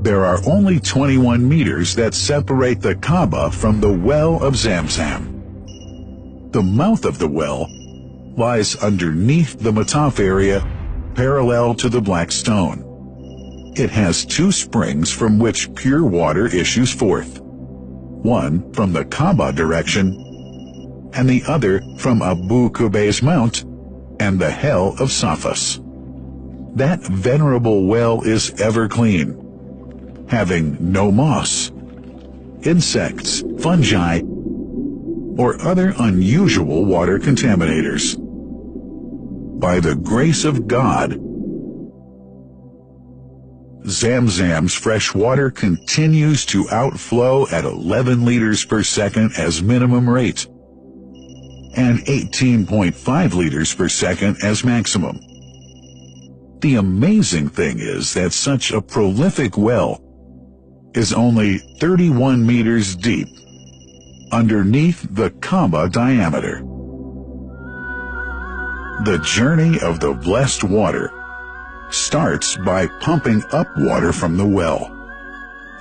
There are only 21 meters that separate the Kaaba from the well of Zamzam. The mouth of the well lies underneath the Mataf area, parallel to the black stone. It has two springs from which pure water issues forth, one from the Kaaba direction and the other from Abu Qubay's mount and the hell of Safas. That venerable well is ever clean, having no moss, insects, fungi, or other unusual water contaminators. By the grace of God, Zamzam's fresh water continues to outflow at 11 liters per second as minimum rate, and 18.5 liters per second as maximum. The amazing thing is that such a prolific well is only 31 meters deep, underneath the Kaaba diameter. The journey of the blessed water starts by pumping up water from the well,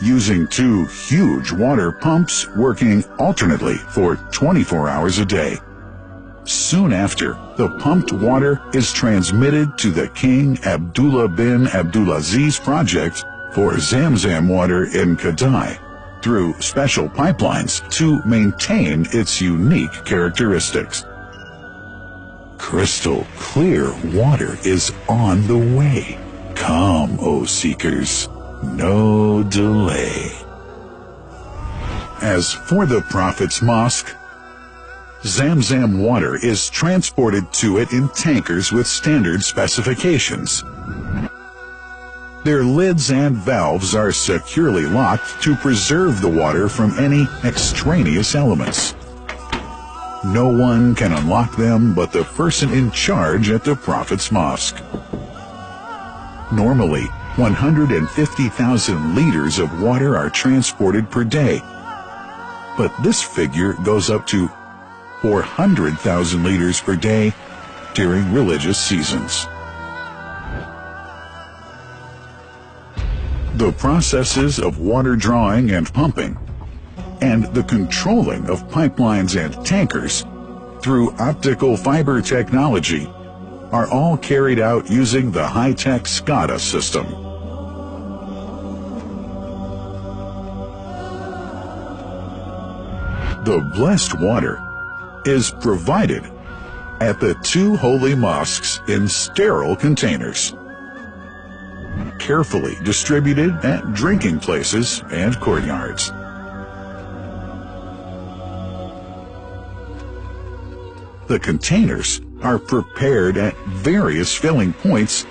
using two huge water pumps working alternately for 24 hours a day. Soon after, the pumped water is transmitted to the King Abdullah bin Abdulaziz project for Zamzam water in Kadai through special pipelines to maintain its unique characteristics. Crystal clear water is on the way. Come, O seekers, no delay. As for the Prophet's Mosque, Zamzam water is transported to it in tankers with standard specifications. Their lids and valves are securely locked to preserve the water from any extraneous elements. No one can unlock them but the person in charge at the Prophet's Mosque. Normally, 150,000 liters of water are transported per day, but this figure goes up to 400,000 liters per day during religious seasons. The processes of water drawing and pumping, and the controlling of pipelines and tankers through optical fiber technology are all carried out using the high-tech SCADA system. The blessed water is provided at the two holy mosques in sterile containers, carefully distributed at drinking places and courtyards. The containers are prepared at various filling points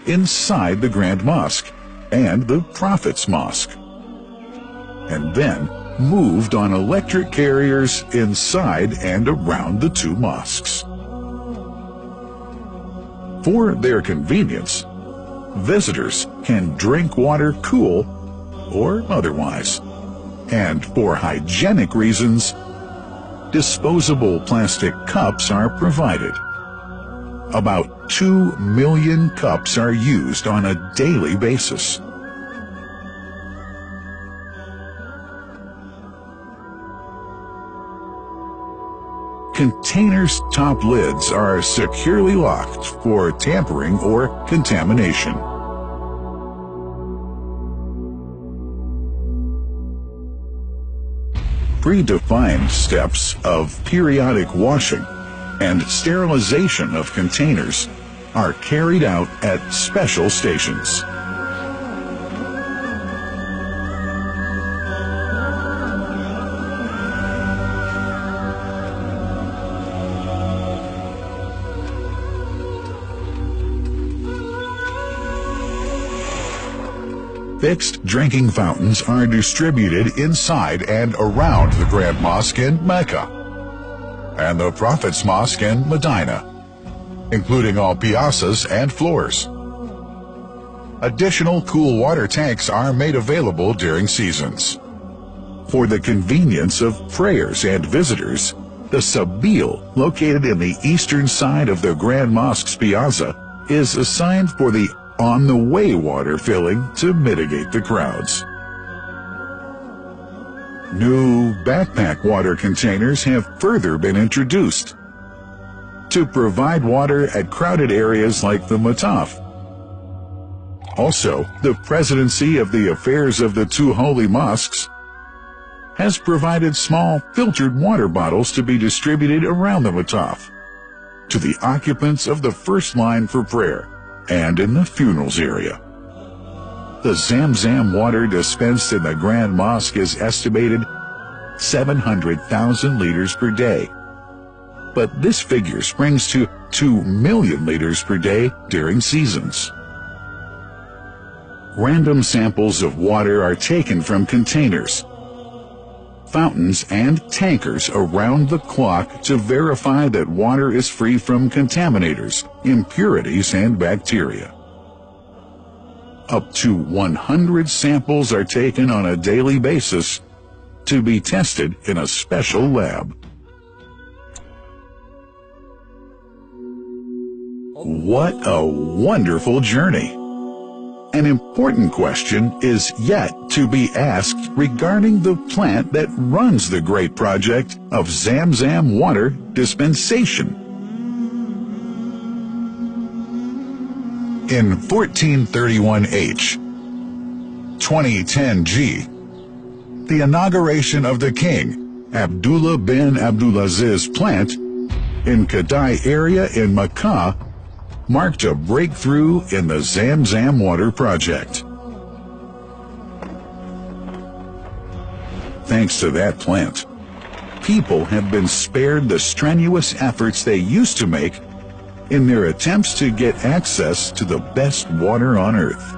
inside the Grand Mosque and the Prophet's Mosque, and then moved on electric carriers inside and around the two mosques. For their convenience, visitors can drink water cool or otherwise, and for hygienic reasons, disposable plastic cups are provided. About 2 million cups are used on a daily basis. Containers' top lids are securely locked for tampering or contamination. Predefined steps of periodic washing and sterilization of containers are carried out at special stations. Fixed drinking fountains are distributed inside and around the Grand Mosque in Mecca and the Prophet's Mosque in Medina, including all piazzas and floors. Additional cool water tanks are made available during seasons. For the convenience of prayers and visitors, the Sabil, located in the eastern side of the Grand Mosque's piazza, is assigned for the on-the-way water filling to mitigate the crowds. New backpack water containers have further been introduced to provide water at crowded areas like the Mataf. Also, the Presidency of the Affairs of the Two Holy Mosques has provided small filtered water bottles to be distributed around the Mataf to the occupants of the first line for prayer and in the funerals area. The zamzam water dispensed in the Grand Mosque is estimated 700,000 liters per day, but this figure springs to 2 million liters per day during seasons. Random samples of water are taken from containers, fountains, and tankers around the clock to verify that water is free from contaminators, impurities, and bacteria. Up to 100 samples are taken on a daily basis to be tested in a special lab. What a wonderful journey! An important question is yet to be asked regarding the plant that runs the great project of zamzam water dispensation. In 1431H, 2010G, the inauguration of the King Abdullah bin Abdulaziz plant in Kadai area in Makkah marked a breakthrough in the zamzam water project. Thanks to that plant, people have been spared the strenuous efforts they used to make in their attempts to get access to the best water on earth.